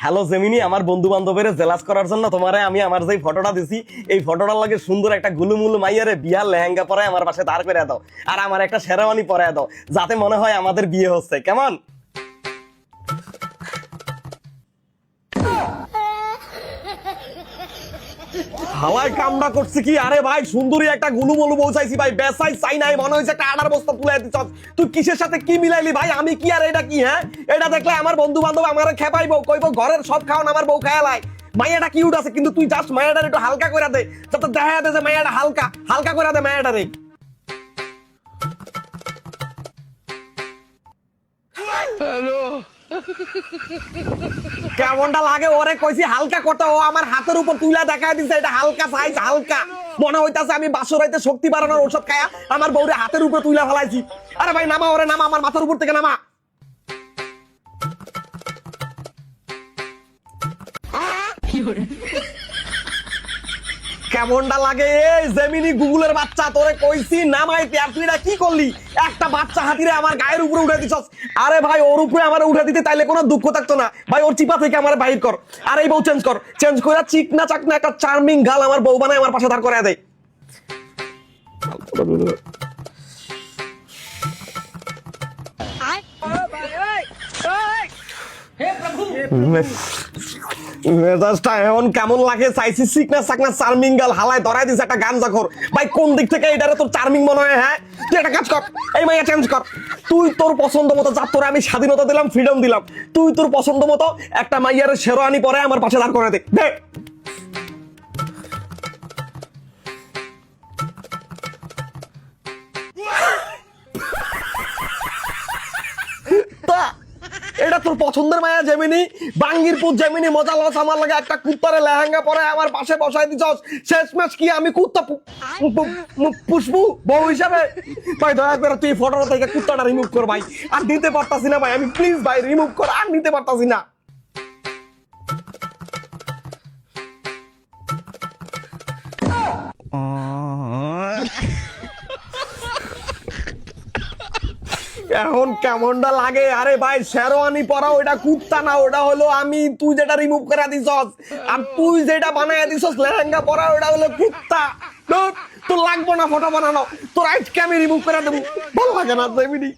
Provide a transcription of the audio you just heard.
Hello Gemini, আমার বন্ধু বান্ধবের জেলাস করার জন্য তোমারে আমি আমার যে ফটোটা দিছি এই ফটোটার লাগে সুন্দর একটা গুলুমুলু মাইয়ারে বিয়ার লেহেঙ্গা পরে আমার পাশে দাঁড় করে দাও, আর আমার একটা শেরওয়ানি পরে দাও, যাতে মনে হয় আমাদের বিয়ে হচ্ছে। কেমন? হাওয়ায় কামড়া করছে কি? আরে ভাই সুন্দরী একটা গুলুমুলু বউ চাইছি ভাই, বেসাই চাই নাই, মনে হয়েছে একটা আডার বস্তা তুলে দিচ্ছ। তুই কিসের সাথে কি মিলাইলি ভাই? আমি কি আর এটা কি? হ্যাঁ, এটা দেখলে আমার বন্ধু বান্ধব আমার খেপাইবো, কইবো ঘরের সব খাওয়ান আমার বউ খায়ালাই। মাইয়াটা কিউট আছে কিন্তু তুই জাস্ট মাইয়াটার একটু হালকা করে দে, যাতে দেখা যায় যে মাইয়াটা হালকা হালকা করে দে মাইয়াটারে। কেমনটা লাগে ওরে কইছি হালকা করতে, ও আমার হাতের উপর তুইলা দেখায় দিছে এটা হালকা সাইজ, হালকা। মনে হইতাছে আমি বাসরাইতে শক্তি বাড়ানোর ঔষধ খায়া আমার বউরে হাতের উপর তুইলা ফেলাইছি। আরে ভাই নামা, ওরে নামা, আমার মাথার উপর থেকে নামা। কেমনটা লাগে? এই জেমিনি গুগলের বাচ্চা, তোরে কইছি নামাইতে, আর তুই কি করলি? একটা বাচ্চা হাতিরে আমার গায়ের উপরে উঠে দিছস। আরে ভাই ওর উপরে আমার উঠে দিতে তাইলে কোনো দুঃখ থাকতো না ভাই, ওর চিপা থেকে আমার বাইর কর। আর এই বউ চেঞ্জ কর, চেঞ্জ করে চিকনা চাকনা একটা চার্মিং গাল আমার বউ বানায় আমার পাশে দাঁড় করে দেয়। মেজাজটা এমন কেমন লাগে চাইছি, চিকনা চাকনা চার্মিং গাল হালায় ধরাই দিছে একটা গাঞ্জাখোর। ভাই কোন দিক থেকে এটারে তোর চার্মিং মনে হয়? হ্যাঁ, তুই একটা কাজ কর, এই মাইয়া চেঞ্জ কর। তুই তোর পছন্দ মতো যা, তোর আমি স্বাধীনতা দিলাম, ফ্রিডম দিলাম, তুই তোর পছন্দ মতো একটা মাইয়ার শেরওয়ানি পরে আমার পাশে দাঁড় করে দে। এটা তোর পছন্দের মায়া জেমিনি, বাঙ্গিরপুর জেমিনি, মজা লস আমার লাগে একটা কুত্তারে লেহেঙ্গা পরে আমার পাশে বসাই দিছস। শেষ ম্যাচ কি আমি কুত্তা পুষবু বউ হিসাবে? ভাই দয়া করে তুই ফটোটা থেকে কুত্তাটা রিমুভ কর ভাই, আর নিতে পারতাছি না ভাই আমি, প্লিজ ভাই রিমুভ কর, আর নিতে পারতাছি না। এখন কেমনটা লাগে? আরে ভাই শেরওয়ানি পরা ওটা কুত্তা না, ওটা হলো আমি। তুই যেটা রিমুভ করে দিছস আর তুই যেটা বানায় দিছস লেহেঙ্গা পরা, ওটা হলো কুত্তা। তোর লাগবো না ফটো বানানো, তোর আজকে আমি রিমুভ করে দেবো। ভালো লাগে না জেমিনি।